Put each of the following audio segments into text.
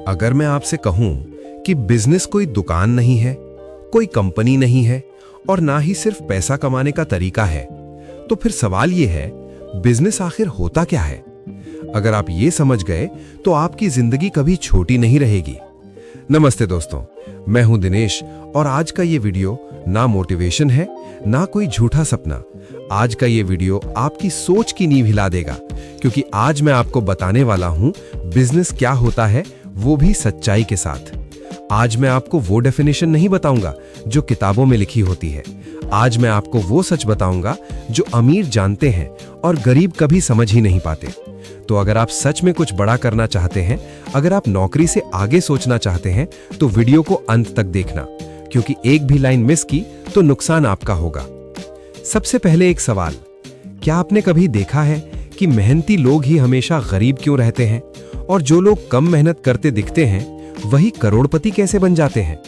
अगर मैं आपसे कहूं कि बिजनेस कोई दुकान नहीं है, कोई कंपनी नहीं है और ना ही सिर्फ पैसा कमाने का तरीका है, तो फिर सवाल यह है, बिजनेस आखिर होता क्या है? अगर आप ये समझ गए तो आपकी जिंदगी कभी छोटी नहीं रहेगी। नमस्ते दोस्तों, मैं हूं दिनेश और आज का ये वीडियो ना मोटिवेशन है, ना कोई झूठा सपना। आज का ये वीडियो आपकी सोच की नींव हिला देगा, क्योंकि आज मैं आपको बताने वाला हूं बिजनेस क्या होता है, वो भी सच्चाई के साथ। आज मैं आपको वो डेफिनेशन नहीं बताऊंगा जो किताबों में लिखी होती है। आज मैं आपको वो सच बताऊंगा जो अमीर जानते हैं और गरीब कभी समझ ही नहीं पाते। तो अगर आप सच में कुछ बड़ा करना चाहते हैं, अगर आप नौकरी से आगे सोचना चाहते हैं, तो वीडियो को अंत तक देखना, क्योंकि एक भी लाइन मिस की तो नुकसान आपका होगा। सबसे पहले एक सवाल, क्या आपने कभी देखा है कि मेहनती लोग ही हमेशा गरीब क्यों रहते हैं और जो लोग कम मेहनत करते दिखते हैं वही करोड़पति कैसे बन जाते हैं?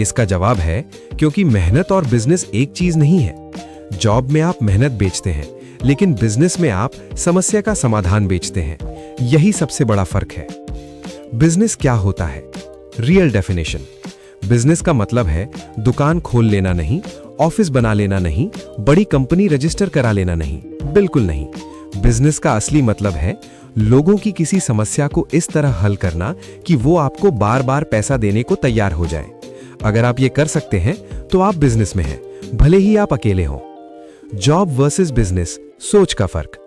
इसका जवाब है क्योंकि मेहनत और बिजनेस एक चीज नहीं है। जॉब में आप मेहनत बेचते हैं, लेकिन बिजनेस में आप समस्या का समाधान बेचते हैं। यही सबसे बड़ा फर्क है। बिजनेस क्या होता है? रियल डेफिनेशन, बिजनेस का मतलब है दुकान खोल लेना नहीं, ऑफिस बना लेना नहीं, बड़ी कंपनी रजिस्टर करा लेना नहीं, बिल्कुल नहीं। बिजनेस का असली मतलब है लोगों की किसी समस्या को इस तरह हल करना कि वो आपको बार बार पैसा देने को तैयार हो जाए। अगर आप ये कर सकते हैं तो आप बिजनेस में हैं, भले ही आप अकेले हों। जॉब वर्सेस बिजनेस, सोच का फर्क।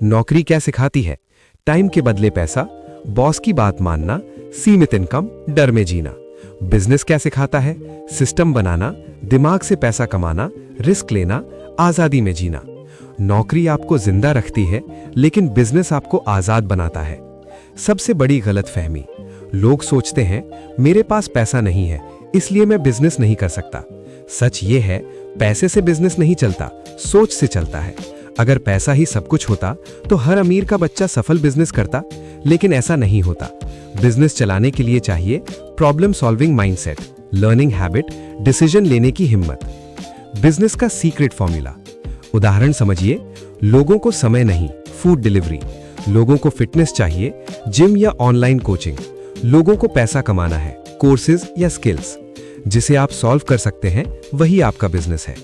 नौकरी क्या सिखाती है? टाइम के बदले पैसा, बॉस की बात मानना, सीमित इनकम, डर में जीना। बिजनेस क्या सिखाता है? सिस्टम बनाना, दिमाग से पैसा कमाना, रिस्क लेना, आजादी में जीना। नौकरी आपको जिंदा रखती है, लेकिन बिजनेस आपको आजाद बनाता है। सबसे बड़ी गलतफहमी, लोग सोचते हैं मेरे पास पैसा नहीं है इसलिए मैं बिजनेस नहीं कर सकता। सच ये है, पैसे से बिजनेस नहीं चलता, सोच से चलता है। अगर पैसा ही सब कुछ होता तो हर अमीर का बच्चा सफल बिजनेस करता, लेकिन ऐसा नहीं होता। बिजनेस चलाने के लिए चाहिए problem solving mindset, learning habit, decision लेने की हिम्मत। बिजनेस का सीक्रेट फॉर्मूला, उदाहरण समझिए, लोगों को समय नहीं, फूड डिलीवरी। लोगों को फिटनेस चाहिए, जिम या ऑनलाइन कोचिंग। लोगों को पैसा कमाना है, कोर्सेज या स्किल्स। जिसे आप सॉल्व कर सकते हैं वही आपका बिजनेस है।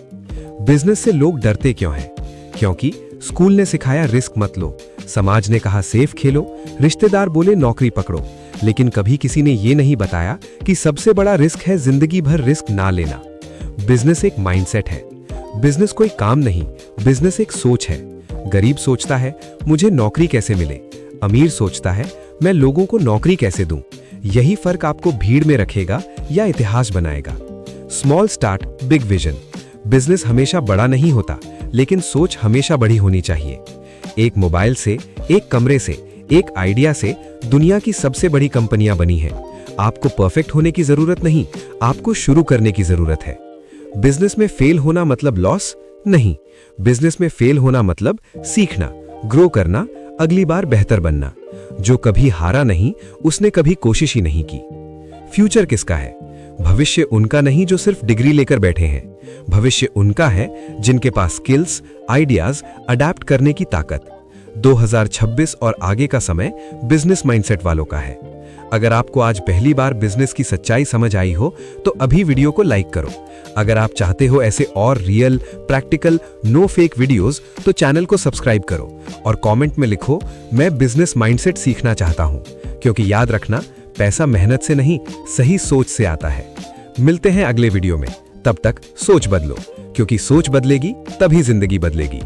बिजनेस से लोग डरते क्यों हैं? क्योंकि स्कूल ने सिखाया रिस्क मत लो, समाज ने कहा सेफ खेलो, रिश्तेदार बोले नौकरी पकड़ो, लेकिन कभी किसी ने ये नहीं बताया कि सबसे बड़ा रिस्क है जिंदगी भर रिस्क ना लेना। बिजनेस एक माइंडसेट है। बिजनेस कोई काम नहीं, बिजनेस एक सोच है। गरीब सोचता है मुझे नौकरी कैसे मिले, अमीर सोचता है मैं लोगों को नौकरी कैसे दूं। यही फर्क आपको भीड़ में रखेगा या इतिहास बनाएगा। Small start, big vision. Business हमेशा बड़ा नहीं होता, लेकिन सोच हमेशा बड़ी होनी चाहिए। एक मोबाइल से, एक कमरे से, एक आइडिया से दुनिया की सबसे बड़ी कंपनियां बनी हैं। आपको परफेक्ट होने की जरूरत नहीं, आपको शुरू करने की जरूरत है। बिजनेस में फेल होना मतलब लॉस नहीं, बिजनेस में फेल होना मतलब सीखना, ग्रो करना, अगली बार बेहतर बनना। जो कभी हारा नहीं, उसने कभी कोशिश ही नहीं की। फ्यूचर किसका है? भविष्य उनका नहीं जो सिर्फ डिग्री लेकर बैठे हैं। भविष्य उनका है जिनके पास स्किल्स, आइडियाज, अडैप्ट करने की ताकत। 2026 और आगे का समय बिजनेस माइंडसेट वालों का है। अगर आपको आज पहली बार बिजनेस की सच्चाई समझ आई हो तो अभी वीडियो को लाइक करो। अगर आप चाहते हो ऐसे और real, practical, no fake videos, तो चैनल को सब्सक्राइब करो और कमेंट में लिखो मैं बिजनेस माइंडसेट सीखना चाहता हूं। क्योंकि याद रखना, पैसा मेहनत से नहीं, सही सोच से आता है। मिलते हैं अगले वीडियो में, तब तक सोच बदलो, क्योंकि सोच बदलेगी तभी जिंदगी बदलेगी।